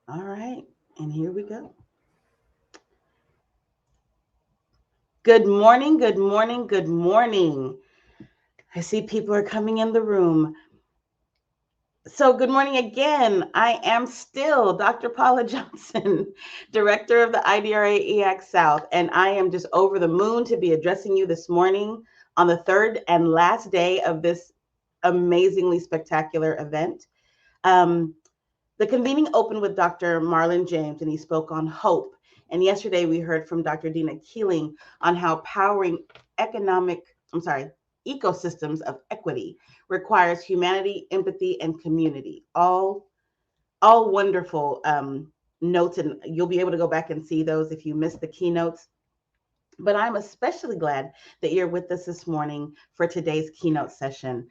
All right, and here we go. Good morning, good morning, good morning. I see people are coming in the room. So, good morning again. I am still Dr. Paula Johnson, Director of the IDRA EAC South, and I am just over the moon to be addressing you this morning on the third and last day of this amazingly spectacular event. Um, the convening opened with Dr. Marlon James, and he spoke on hope. And yesterday we heard from Dr. Dina Keeling on how powering economic, I'm sorry, ecosystems of equity requires humanity, empathy, and community. All wonderful notes, and you'll be able to go back and see those if you missed the keynotes. But I'm especially glad that you're with us this morning for today's keynote session.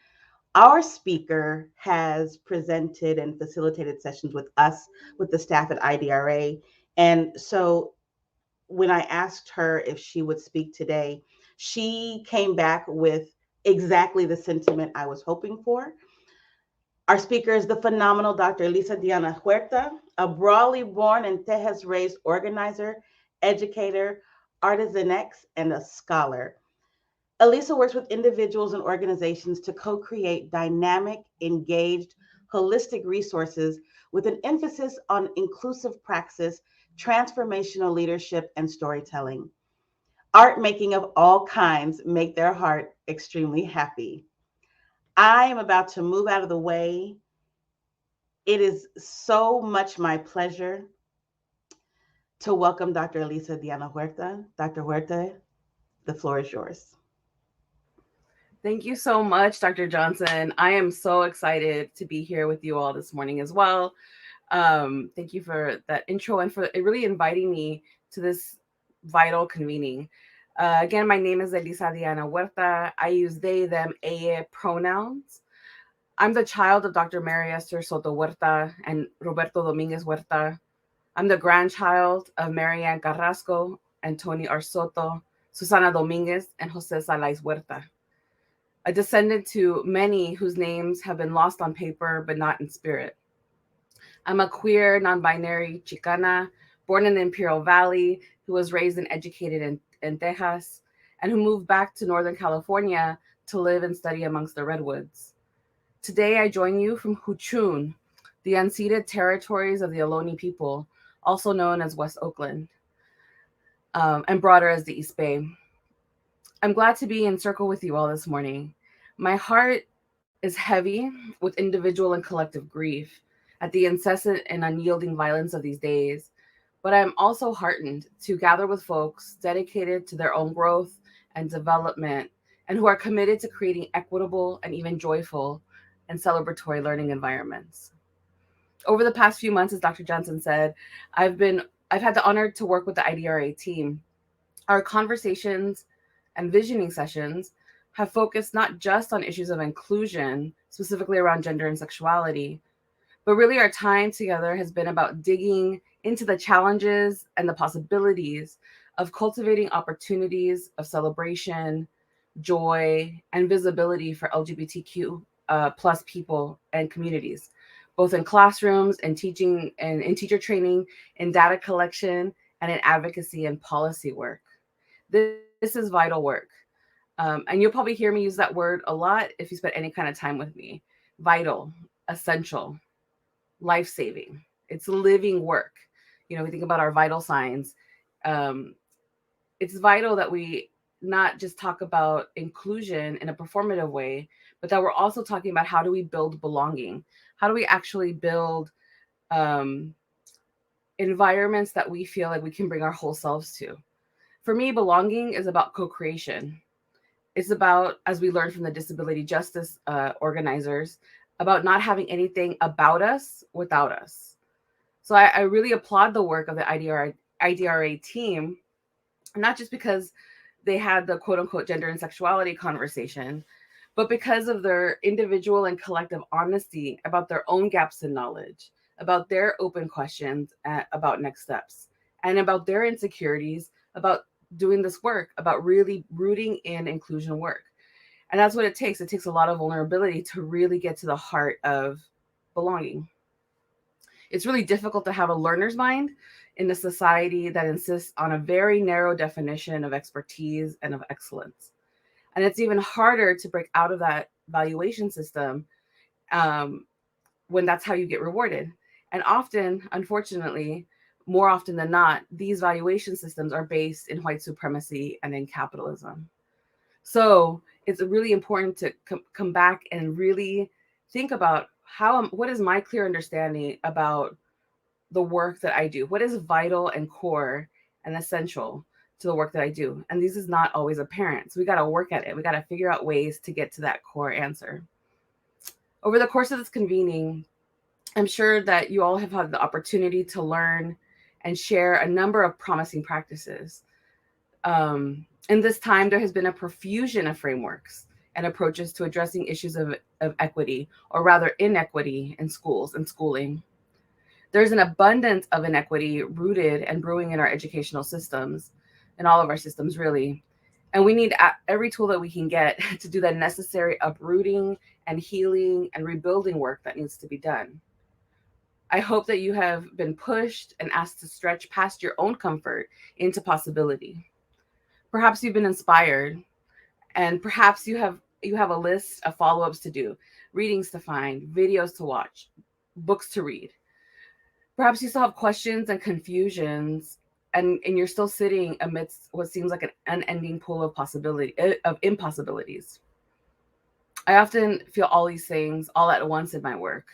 Our speaker has presented and facilitated sessions with us, with the staff at IDRA. And so when I asked her if she would speak today, she came back with exactly the sentiment I was hoping for. Our speaker is the phenomenal Dr. Elisa Diana Huerta, a broadly born and Tejas raised organizer, educator, artisanex, and a scholar. Elisa works with individuals and organizations to co create dynamic, engaged, holistic resources with an emphasis on inclusive praxis, transformational leadership, and storytelling. Art making of all kinds make their heart extremely happy. I am about to move out of the way. It is so much my pleasure to welcome Dr. Elisa Diana Huerta. Dr. Huerta, the floor is yours. Thank you so much, Dr. Johnson. I am so excited to be here with you all this morning as well. Thank you for that intro and for really inviting me to this vital convening. Again, my name is Elisa Diana Huerta. I use they, them, ella pronouns. I'm the child of Dr. Mary Esther Soto Huerta and Roberto Dominguez Huerta. I'm the grandchild of Marianne Carrasco and Tony Arsoto, Susana Dominguez, and Jose Salais Huerta, a descendant to many whose names have been lost on paper but not in spirit. I'm a queer, non binary Chicana, born in the Imperial Valley, who was raised and educated in Texas, and who moved back to Northern California to live and study amongst the redwoods. Today, I join you from Huchun, the unceded territories of the Ohlone people, also known as West Oakland, and broader as the East Bay. I'm glad to be in circle with you all this morning. My heart is heavy with individual and collective grief at the incessant and unyielding violence of these days, but I am also heartened to gather with folks dedicated to their own growth and development and who are committed to creating equitable and even joyful and celebratory learning environments. Over the past few months, as Dr. Johnson said, I've been I've had the honor to work with the IDRA team. Our conversations and visioning sessions have focused not just on issues of inclusion, specifically around gender and sexuality, but really our time together has been about digging into the challenges and the possibilities of cultivating opportunities of celebration, joy, and visibility for LGBTQ plus people and communities, both in classrooms and teaching and in teacher training, in data collection, and in advocacy and policy work. This is vital work. And you'll probably hear me use that word a lot if you spend any kind of time with me. Vital, essential, life saving. It's living work. You know, we think about our vital signs. Um, it's vital that we not just talk about inclusion in a performative way, but that we're also talking about how do we build belonging? How do we actually build um, environments that we feel like we can bring our whole selves to? For me, belonging is about co creation. It's about, as we learned from the disability justice organizers, about not having anything about us without us. So I really applaud the work of the IDRA team, not just because they had the quote unquote gender and sexuality conversation, but because of their individual and collective honesty about their own gaps in knowledge, about their open questions about next steps, and about their insecurities about doing this work, about really rooting in inclusion work. And that's what it takes. It takes a lot of vulnerability to really get to the heart of belonging. It's really difficult to have a learner's mind in a society that insists on a very narrow definition of expertise and of excellence. And it's even harder to break out of that valuation system um, when that's how you get rewarded. And often, unfortunately, more often than not, these valuation systems are based in white supremacy and in capitalism. So it's really important to come back and really think about what is my clear understanding about the work that I do? What is vital and core and essential to the work that I do? And this is not always apparent. So we got to work at it. We got to figure out ways to get to that core answer. Over the course of this convening, I'm sure that you all have had the opportunity to learn and share a number of promising practices. In this time, there has been a profusion of frameworks and approaches to addressing issues of equity, or rather inequity, in schools and schooling. There's an abundance of inequity rooted and brewing in our educational systems, in all of our systems, really. And we need every tool that we can get to do the necessary uprooting and healing and rebuilding work that needs to be done. I hope that you have been pushed and asked to stretch past your own comfort into possibility. Perhaps you've been inspired, and perhaps you have a list of follow-ups to do, readings to find, videos to watch, books to read. Perhaps you still have questions and confusions, and you're still sitting amidst what seems like an unending pool of impossibilities. I often feel all these things all at once in my work,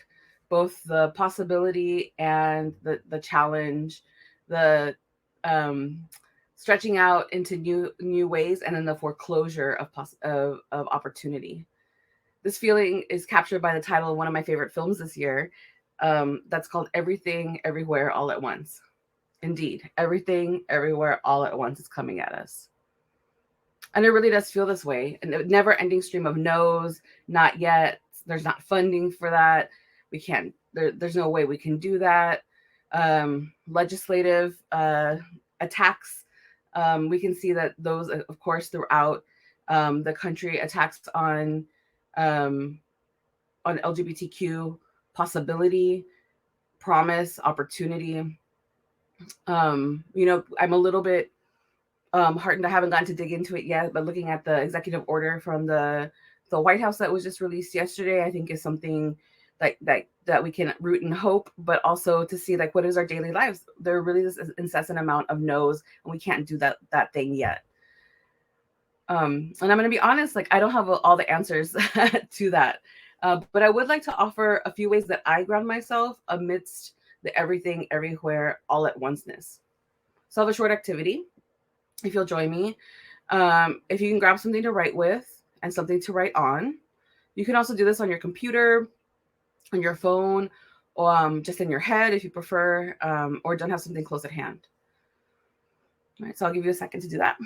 both the possibility and the challenge, the um, stretching out into new ways, and then the foreclosure of opportunity. This feeling is captured by the title of one of my favorite films this year. That's called Everything, Everywhere, All at Once. Indeed, everything, everywhere, all at once is coming at us. And it really does feel this way. And a never ending stream of no's, not yet. There's not funding for that. We can't, there's no way we can do that. Legislative attacks. We can see that those, of course, throughout the country, attacks um, on LGBTQ possibility, promise, opportunity. I'm a little bit heartened. I haven't gotten to dig into it yet, but looking at the executive order from the White House that was just released yesterday, I think is something that we can root in hope, but also to see like what is our daily lives. There really is an incessant amount of no's, and we can't do that thing yet. And I'm going to be honest, like I don't have all the answers to that. But I would like to offer a few ways that I ground myself amidst the everything, everywhere, all at onceness. So I have a short activity, if you'll join me. If you can grab something to write with and something to write on. You can also do this on your computer, on your phone, or just in your head if you prefer, or don't have something close at hand. All right, so I'll give you a second to do that.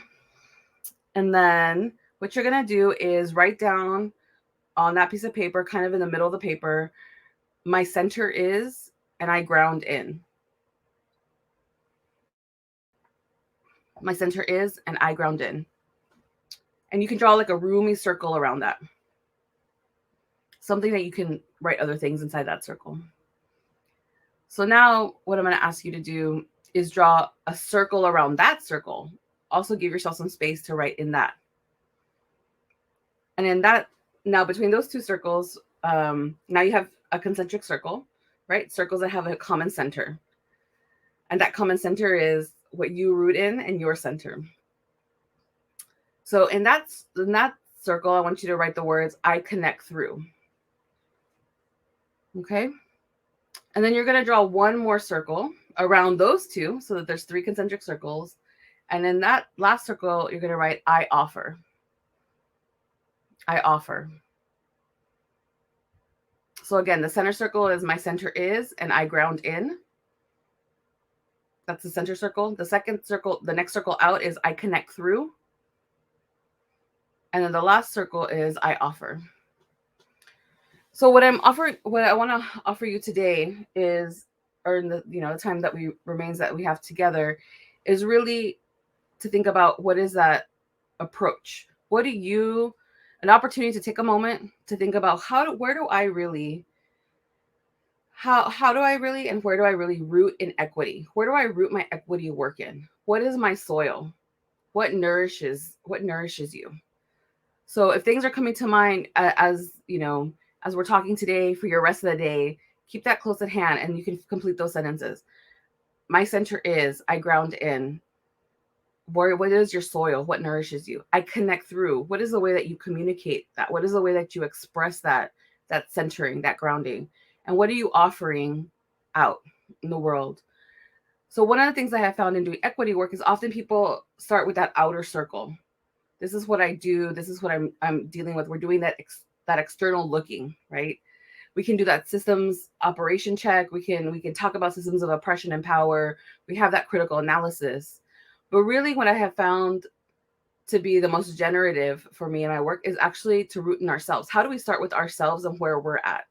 And then what you're going to do is write down on that piece of paper, kind of in the middle of the paper, my center is, and I ground in. My center is, and I ground in. And you can draw like a roomy circle around that. Something that you can write other things inside that circle. So now what I'm going to ask you to do is draw a circle around that circle. Also give yourself some space to write in that. And in that, now between those two circles, now you have a concentric circle, right? Circles that have a common center. And that common center is what you root in and your center. So in that circle, I want you to write the words, I connect through. Okay. And then you're going to draw one more circle around those two so that there's 3 concentric circles. And in that last circle, you're going to write, I offer. I offer. So again, the center circle is my center is, and I ground in. That's the center circle. The second circle, the next circle out is I connect through. And then the last circle is I offer. So what I want to offer you today is, or in the time that remains that we have together, is really to think about what is that approach. An opportunity to take a moment to think about where do I really how do I really and where do I really root in equity? Where do I root my equity work in? What is my soil? What nourishes you? So if things are coming to mind as you know, as we're talking today for your rest of the day, keep that close at hand and you can complete those sentences. My center is, I ground in. What is your soil? What nourishes you? I connect through. What is the way that you communicate that? What is the way that you express that centering, that grounding? And what are you offering out in the world? So one of the things I have found in doing equity work is often people start with that outer circle. This is what I do. This is what I'm dealing with. We're doing that external looking, right? We can do that systems operation check. We can talk about systems of oppression and power. We have that critical analysis. But really what I have found to be the most generative for me in my work is actually to root in ourselves. How do we start with ourselves and where we're at?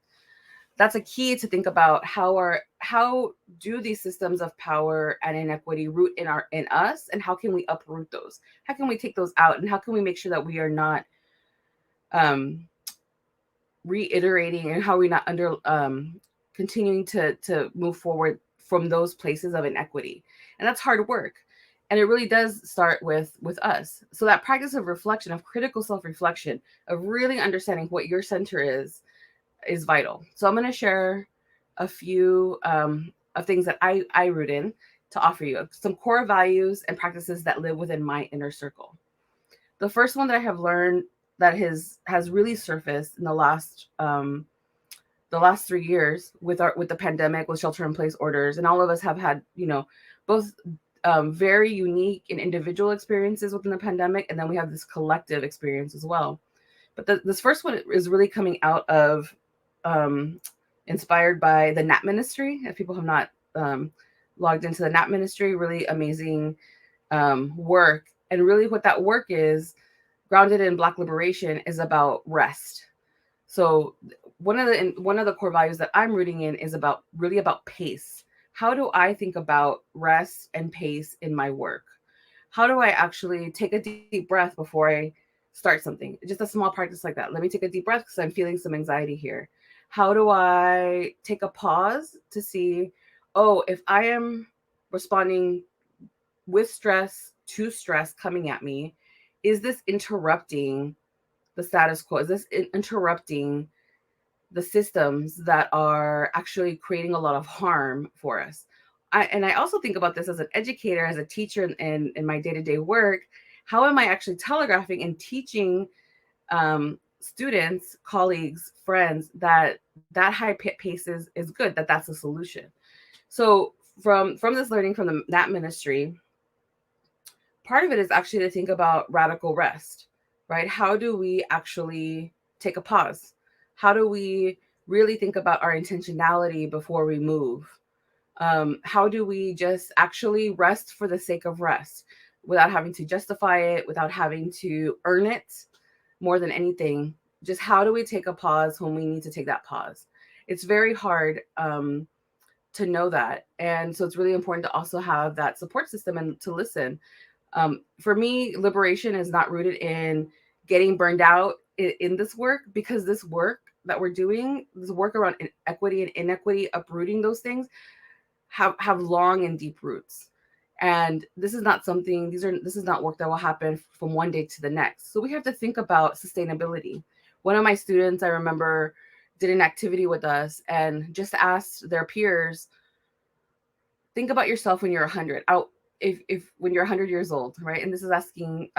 That's a key to think about. How do these systems of power and inequity root in us, and how can we uproot those? How can we take those out, and how can we make sure that we are not um reiterating, and how are we not under continuing to move forward from those places of inequity? And that's hard work, and it really does start with us. So that practice of reflection, of critical self-reflection, of really understanding what your center is vital. So I'm going to share a few of things that I root in to offer you some core values and practices that live within my inner circle. The first one that I have learned that has really surfaced in the last 3 years with the pandemic, with shelter in place orders, and all of us have had, both very unique and individual experiences within the pandemic, and then we have this collective experience as well. But this first one is really coming out of um, inspired by the NAP ministry. If people have not logged into the NAP ministry, really amazing work. And really, what that work is, grounded in Black liberation, is about rest. So one of the core values that I'm rooting in is about pace. How do I think about rest and pace in my work? How do I actually take a deep breath before I start something? Just a small practice like that. Let me take a deep breath because I'm feeling some anxiety here. How do I take a pause to see, oh, if I am responding with stress to stress coming at me, is this interrupting the status quo? Is this interrupting the systems that are actually creating a lot of harm for us? And I also think about this as an educator, as a teacher in my day to day work. How am I actually telegraphing and teaching students, colleagues, friends that high pace is good, that's a solution? So from this learning from that ministry, part of it is actually to think about radical rest, right? How do we actually take a pause? How do we really think about our intentionality before we move? How do we just actually rest for the sake of rest without having to justify it, without having to earn it more than anything? Just how do we take a pause when we need to take that pause? It's very hard to know that. And so it's really important to also have that support system and to listen. For me, liberation is not rooted in getting burned out in this work, because this work that we're doing, this work around equity and inequity, uprooting those things, have long and deep roots. And this is not work that will happen from one day to the next. So we have to think about sustainability. One of my students, I remember, did an activity with us and just asked their peers, think about yourself when you're 100. If when you're 100 years old, right? And this is asking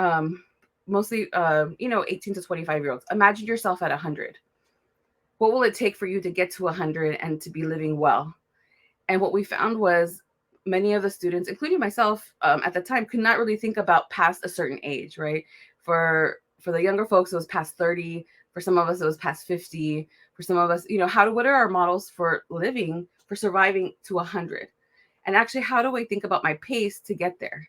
mostly 18 to 25-year olds. Imagine yourself at 100. What will it take for you to get to 100 and to be living well? And what we found was many of the students, including myself at the time, could not really think about past a certain age, right? For the younger folks, it was past 30. For some of us, it was past 50. For some of us, what are our models for living, for surviving to 100? And actually, how do I think about my pace to get there?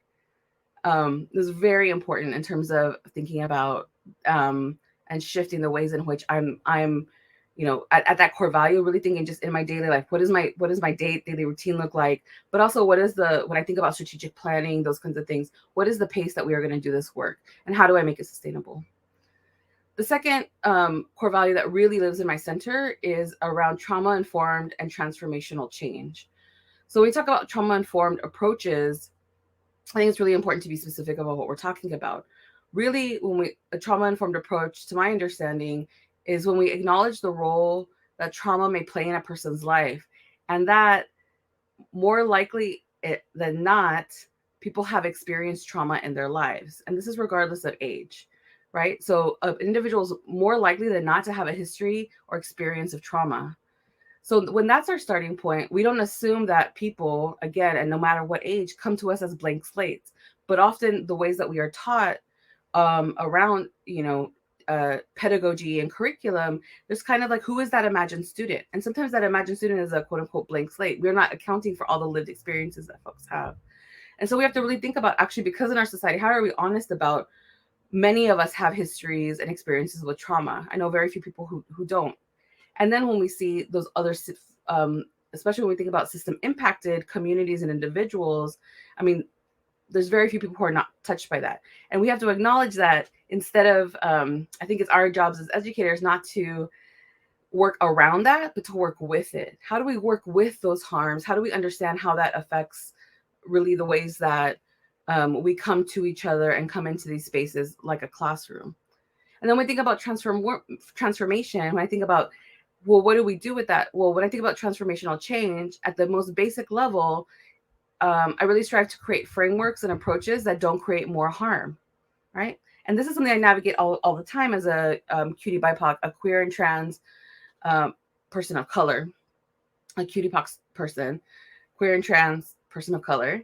This is very important in terms of thinking about and shifting the ways in which I'm at that core value, really thinking just in my daily life, what is my daily routine look like? But also, when I think about strategic planning, those kinds of things, what is the pace that we are going to do this work, and how do I make it sustainable? The second core value that really lives in my center is around trauma informed and transformational change. So when we talk about trauma informed approaches, I think it's really important to be specific about what we're talking about. Really, a trauma informed approach, to my understanding, is when we acknowledge the role that trauma may play in a person's life, and that more likely than not, people have experienced trauma in their lives. And this is regardless of age, right? So, individuals more likely than not to have a history or experience of trauma. So, when that's our starting point, we don't assume that people, again, and no matter what age, come to us as blank slates. But often the ways that we are taught around, pedagogy and curriculum, there's kind of like, who is that imagined student? And sometimes that imagined student is a quote unquote blank slate. We're not accounting for all the lived experiences that folks have. And so we have to really think about, actually, because in our society, how are we honest about many of us have histories and experiences with trauma? I know very few people who don't. And then when we see those other, especially when we think about system impacted communities and individuals, I mean, there's very few people who are not touched by that. And we have to acknowledge that instead of, I think it's our jobs as educators not to work around that, but to work with it. How do we work with those harms? How do we understand how that affects really the ways that we come to each other and come into these spaces like a classroom? And then when I think about transformation, when I think about, well, what do we do with that? Well, when I think about transformational change at the most basic level, I really strive to create frameworks and approaches that don't create more harm, right? And this is something I navigate all the time as a QT BIPOC, a queer and trans person of color, a QT BIPOC person, queer and trans person of color,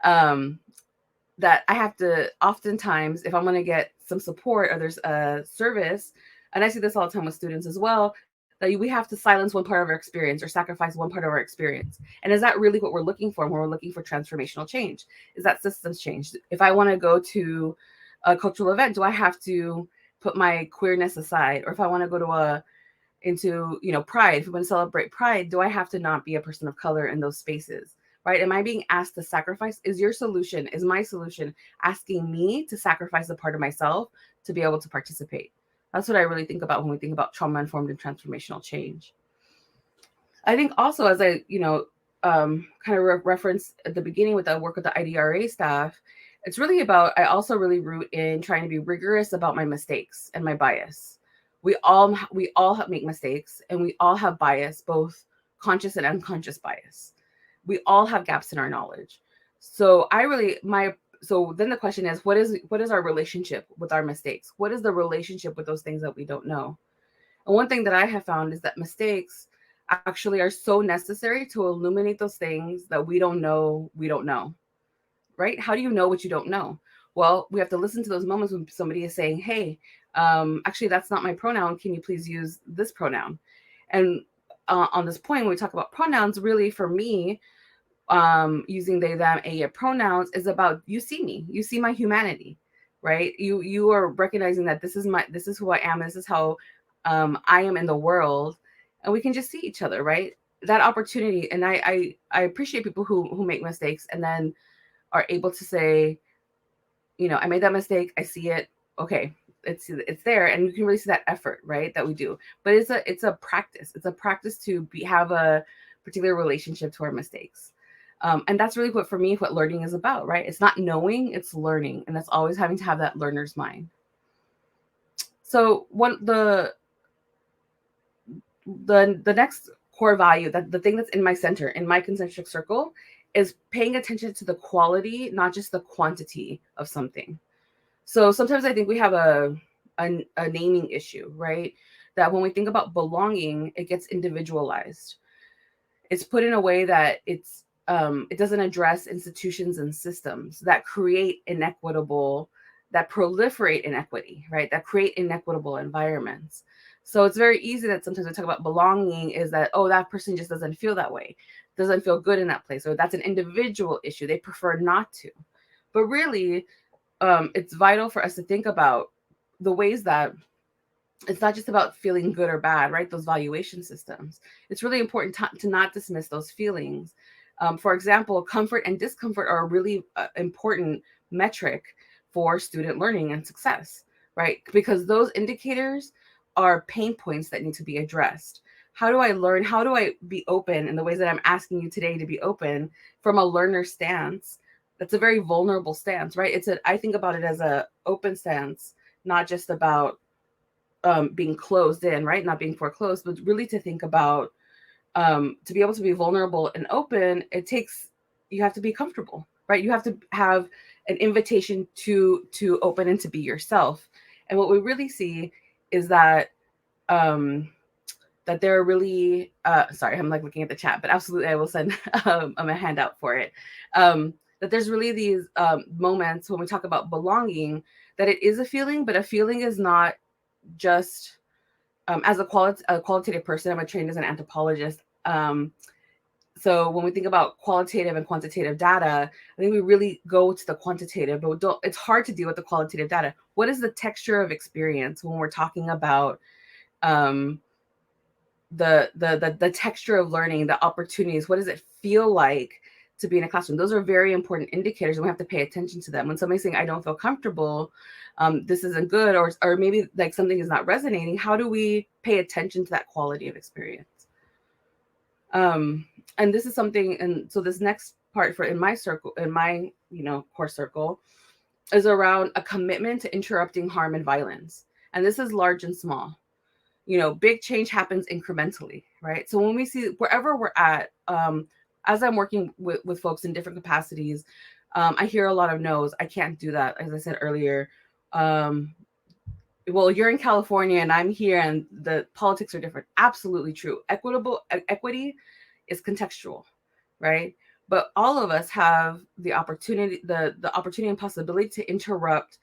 that I have to oftentimes, if I'm going to get some support or there's a service, and I see this all the time with students as well, that we have to silence one part of our experience or sacrifice one part of our experience. And is that really what we're looking for when we're looking for transformational change? Is that systems change? If I want to go to a cultural event, do I have to put my queerness aside? Or if I want to go to Pride, if we want to celebrate Pride, do I have to not be a person of color in those spaces? Right? Am I being asked to sacrifice? Is my solution asking me to sacrifice a part of myself to be able to participate? That's what I really think about when we think about trauma informed and transformational change. I think also, as I, kind of referenced at the beginning with the work with the IDRA staff, it's really about, I also really root in trying to be rigorous about my mistakes and my bias. We all make mistakes, and we all have bias, both conscious and unconscious bias. We all have gaps in our knowledge. So so then the question is, what is our relationship with our mistakes? What is the relationship with those things that we don't know? And one thing that I have found is that mistakes actually are so necessary to illuminate those things that we don't know, right? How do you know what you don't know? Well, we have to listen to those moments when somebody is saying, hey, actually, that's not my pronoun. Can you please use this pronoun? And on this point, when we talk about pronouns, really for me, using they, them, a pronouns is about, you see me, you see my humanity, right? You are recognizing that this is who I am, this is how I am in the world, and we can just see each other, right? That opportunity, and I appreciate people who make mistakes and then are able to say, I made that mistake, I see it, okay, it's there, and you can really see that effort, right, that we do. But it's a practice. It's a practice to have a particular relationship to our mistakes. And that's really what learning is about, right? It's not knowing, it's learning. And that's always having to have that learner's mind. So the next core value, that the thing that's in my center, in my concentric circle, is paying attention to the quality, not just the quantity of something. So sometimes I think we have a naming issue, right? That when we think about belonging, it gets individualized. It's put in a way that it doesn't address institutions and systems that create that proliferate inequity, right? That create inequitable environments. So it's very easy that sometimes we talk about belonging is that, oh, that person just doesn't feel that way, doesn't feel good in that place, or that's an individual issue. They prefer not to. But really, it's vital for us to think about the ways that it's not just about feeling good or bad, right? Those valuation systems. It's really important to not dismiss those feelings. For example, comfort and discomfort are a really important metric for student learning and success, right? Because those indicators are pain points that need to be addressed. How do I learn? How do I be open in the ways that I'm asking you today to be open from a learner stance? That's a very vulnerable stance, right? I think about it as a open stance, not just about being closed in, right? Not being foreclosed, but really to think about to be able to be vulnerable and open. You have to be comfortable, right? You have to have an invitation to open and to be yourself. And what we really see is um, that there are really sorry, I'm like looking at the chat, but absolutely I will send a handout for it. That there's really these moments when we talk about belonging, that it is a feeling, but a feeling is not just as a qualitative person. I'm trained as an anthropologist. So when we think about qualitative and quantitative data, I think we really go to the quantitative, but it's hard to deal with the qualitative data. What is the texture of experience when we're talking about um, the texture of learning, the opportunities? What does it feel like to be in a classroom? Those are very important indicators, and we have to pay attention to them. When somebody's saying, "I don't feel comfortable," this isn't good, or maybe like something is not resonating. How do we pay attention to that quality of experience? Um, and this is something, and so this next part for in my circle, in my core circle, is around a commitment to interrupting harm and violence. And this is large and small. Big change happens incrementally, right? So when we see wherever we're at, as I'm working with folks in different capacities, I hear a lot of no's. I can't do that, as I said earlier. Um, well, you're in California and I'm here, and the politics are different. Absolutely true. Equity is contextual, right? But all of us have the opportunity, the opportunity and possibility to interrupt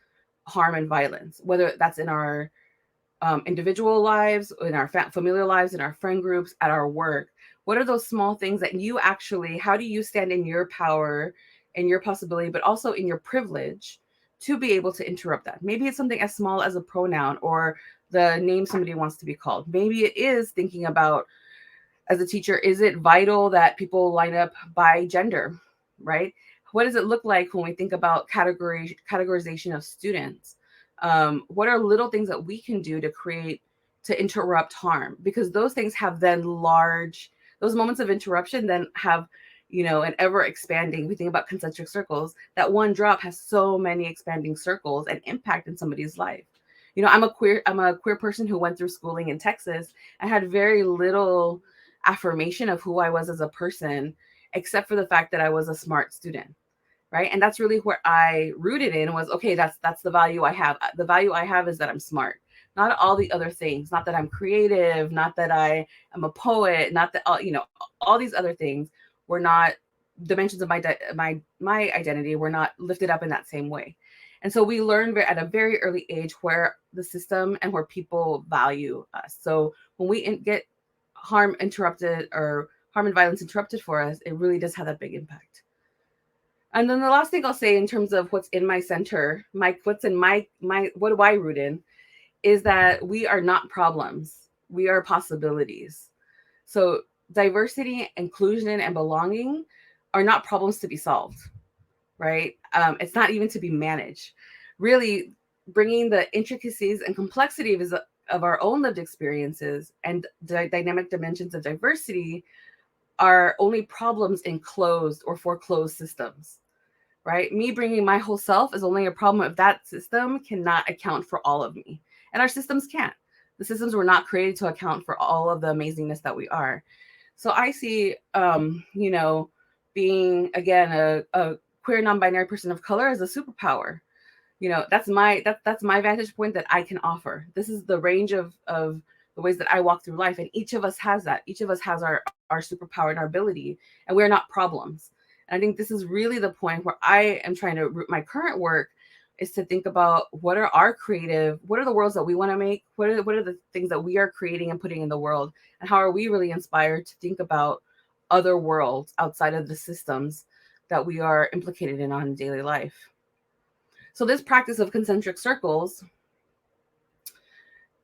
harm and violence, whether that's in our individual lives, in our familiar lives, in our friend groups, at our work. What are those small things that you actually, how do you stand in your power and your possibility, but also in your privilege to be able to interrupt that? Maybe it's something as small as a pronoun or the name somebody wants to be called. Maybe it is thinking about, as a teacher, is it vital that people line up by gender, right? What does it look like when we think about categorization of students? What are little things that we can do to interrupt harm? Because those things have then those moments of interruption then have, an ever expanding. We think about concentric circles. That one drop has so many expanding circles and impact in somebody's life. I'm a queer person who went through schooling in Texas. I had very little affirmation of who I was as a person, except for the fact that I was a smart student, right? And that's really where I rooted in, was, okay, that's the value I have. The value I have is that I'm smart, not all the other things, not that I'm creative, not that I am a poet, not that all these other things were not dimensions of my identity, were not lifted up in that same way. And so we learn at a very early age where the system and where people value us. So when we get harm interrupted, or harm and violence interrupted for us, it really does have that big impact. And then the last thing I'll say in terms of what's in my center, what's in my what do I root in, is that we are not problems. We are possibilities. So diversity, inclusion, and belonging are not problems to be solved, right? It's not even to be managed. Really, bringing the intricacies and complexity of our own lived experiences and dynamic dimensions of diversity are only problems in closed or foreclosed systems, right? Me bringing my whole self is only a problem if that system cannot account for all of me. And our systems can't. The systems were not created to account for all of the amazingness that we are. So I see, being, again, a queer non-binary person of color as a superpower. That's my vantage point that I can offer. This is the range of the ways that I walk through life, and each of us has that. Each of us has our superpower and our ability, and we're not problems. And I think this is really the point where I am trying to root my current work, is to think about what are the worlds that we want to make, what are the things that we are creating and putting in the world, and how are we really inspired to think about other worlds outside of the systems that we are implicated in on daily life. So this practice of concentric circles,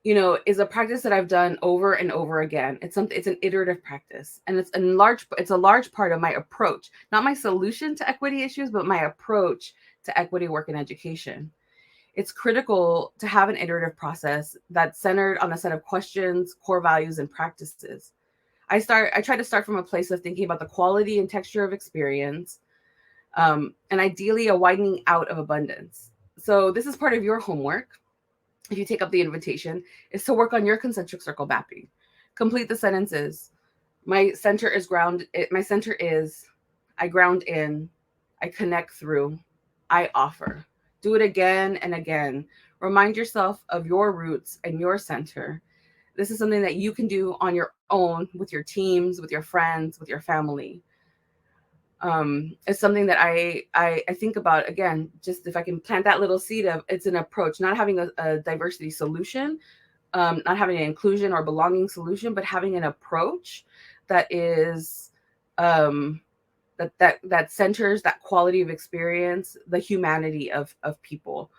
is a practice that I've done over and over again. It's an iterative practice, and it's a large part of my approach, not my solution to equity issues, but my approach to equity work and education. It's critical to have an iterative process that's centered on a set of questions, core values, and practices. I try to start from a place of thinking about the quality and texture of experience, and ideally a widening out of abundance. So this is part of your homework. If you take up the invitation, is to work on your concentric circle mapping. Complete the sentences. My center is ground. My center is, I ground in, I connect through, I offer. Do it again and again. Remind yourself of your roots and your center. This is something that you can do on your own with your teams, with your friends, with your family. It's something that I think about again. Just if I can plant that little seed of, it's an approach, not having a diversity solution, not having an inclusion or belonging solution, but having an approach that is um, that centers that quality of experience, the humanity of people,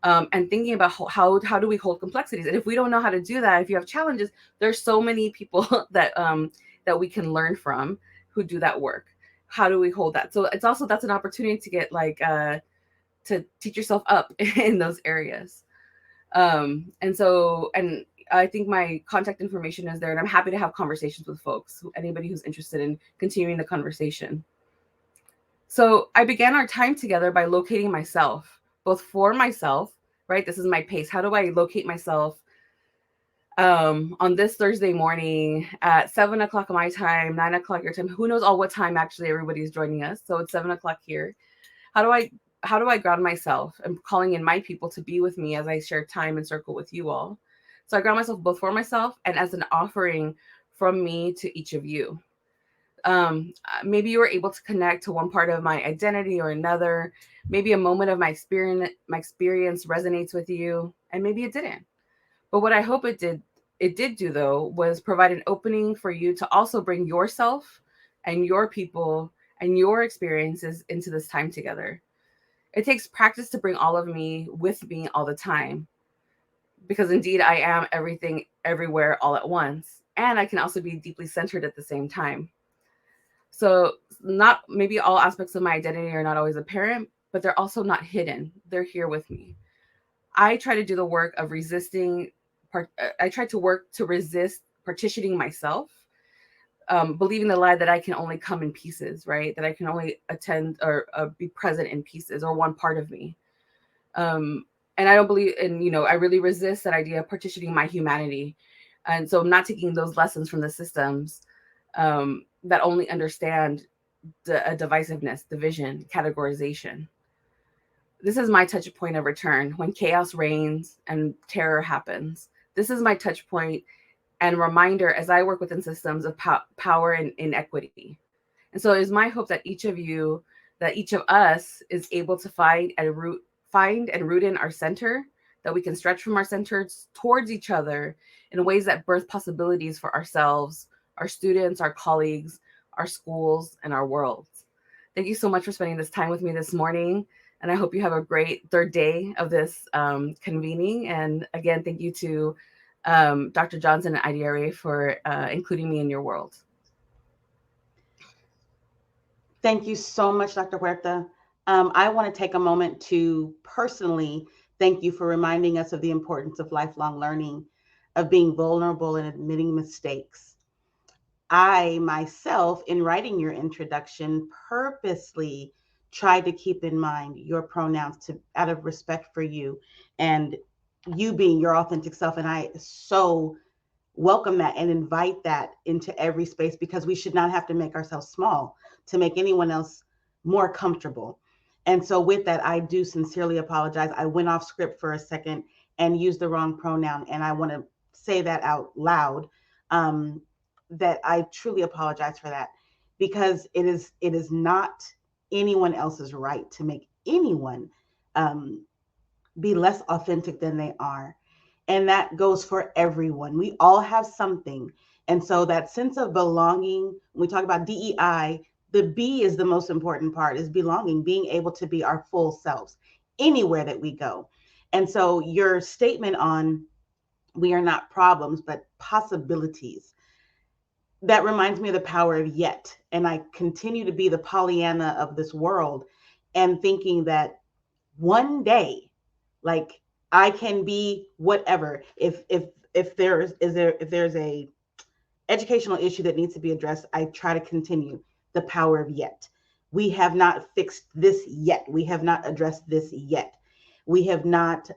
and thinking about how do we hold complexities. And if we don't know how to do that, if you have challenges, there's so many people that we can learn from who do that work. How do we hold that? So it's also, that's an opportunity to get like to teach yourself up in those areas. And I think my contact information is there, and I'm happy to have conversations with folks, anybody who's interested in continuing the conversation. So I began our time together by locating myself, both for myself, right? This is my pace. How do I locate myself on this Thursday morning at 7 o'clock my time, 9 o'clock your time? Who knows all what time actually everybody's joining us? So it's 7 o'clock here. How do I ground myself? I'm calling in my people to be with me as I share time and circle with you all. So I ground myself both for myself and as an offering from me to each of you. Maybe you were able to connect to one part of my identity or another. Maybe a moment of my experience resonates with you, and maybe it didn't. But what I hope it did do though was provide an opening for you to also bring yourself and your people and your experiences into this time together. It takes practice to bring all of me with me all the time, because indeed I am everything everywhere all at once, and I can also be deeply centered at the same time. So, not maybe all aspects of my identity are not always apparent, but they're also not hidden. They're here with me. I try to do the work of I try to work to resist partitioning myself, believing the lie that I can only come in pieces, right? That I can only attend or be present in pieces or one part of me. Um, and I don't believe in, I really resist that idea of partitioning my humanity. And so I'm not taking those lessons from the systems that only understand divisiveness, division, categorization. This is my touch point of return when chaos reigns and terror happens. This is my touch point and reminder as I work within systems of power and inequity. And so it is my hope that each of us is able to find and root in our center, that we can stretch from our centers towards each other in ways that birth possibilities for ourselves, our students, our colleagues, our schools, and our worlds. Thank you so much for spending this time with me this morning. And I hope you have a great third day of this convening. And again, thank you to Dr. Johnson and IDRA for including me in your world. Thank you so much, Dr. Huerta. I want to take a moment to personally thank you for reminding us of the importance of lifelong learning, of being vulnerable and admitting mistakes. I myself, in writing your introduction, purposely tried to keep in mind your pronouns out of respect for you and you being your authentic self. And I so welcome that and invite that into every space, because we should not have to make ourselves small to make anyone else more comfortable. And so with that, I do sincerely apologize. I went off script for a second and used the wrong pronoun, and I want to say that out loud, that I truly apologize for that, because it is not anyone else's right to make anyone um, be less authentic than they are. And that goes for everyone. We all have something. And so that sense of belonging, when we talk about DEI, the B is the most important part, is belonging, being able to be our full selves anywhere that we go. And so your statement on we are not problems, but possibilities, that reminds me of the power of yet. And I continue to be the Pollyanna of this world and thinking that one day Like I can be whatever. If there's a educational issue that needs to be addressed, I try to continue the power of yet. We have not fixed this yet. We have not addressed this yet. We have not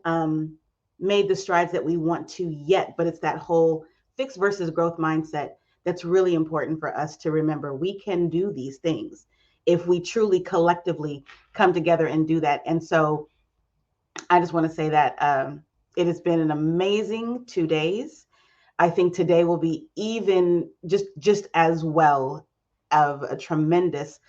made the strides that we want to yet, but it's that whole fix versus growth mindset that's really important for us to remember. We can do these things if we truly collectively come together and do that. And so I just want to say that it has been an amazing 2 days. I think today will be even just as well of a tremendous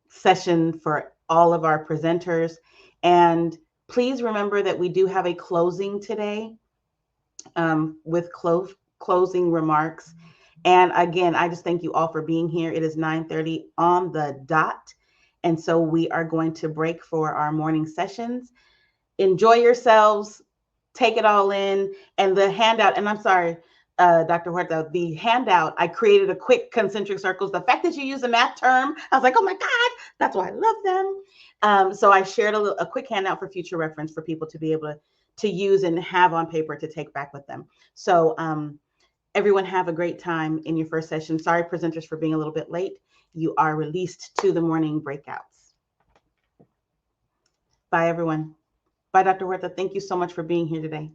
session for all of our presenters. And please remember that we do have a closing today with closing remarks. And again, I just thank you all for being here. It is 9:30 on the dot. And so we are going to break for our morning sessions. Enjoy yourselves, take it all in. And the handout, and I'm sorry, Dr. Huerta, the handout, I created a quick concentric circles. The fact that you use a math term, I was like, oh my God, that's why I love them. So I shared a quick handout for future reference for people to be able to use and have on paper to take back with them. So everyone have a great time in your first session. Sorry, presenters, for being a little bit late. You are released to the morning breakouts. Bye, everyone. Bye, Dr. Huerta. Thank you so much for being here today.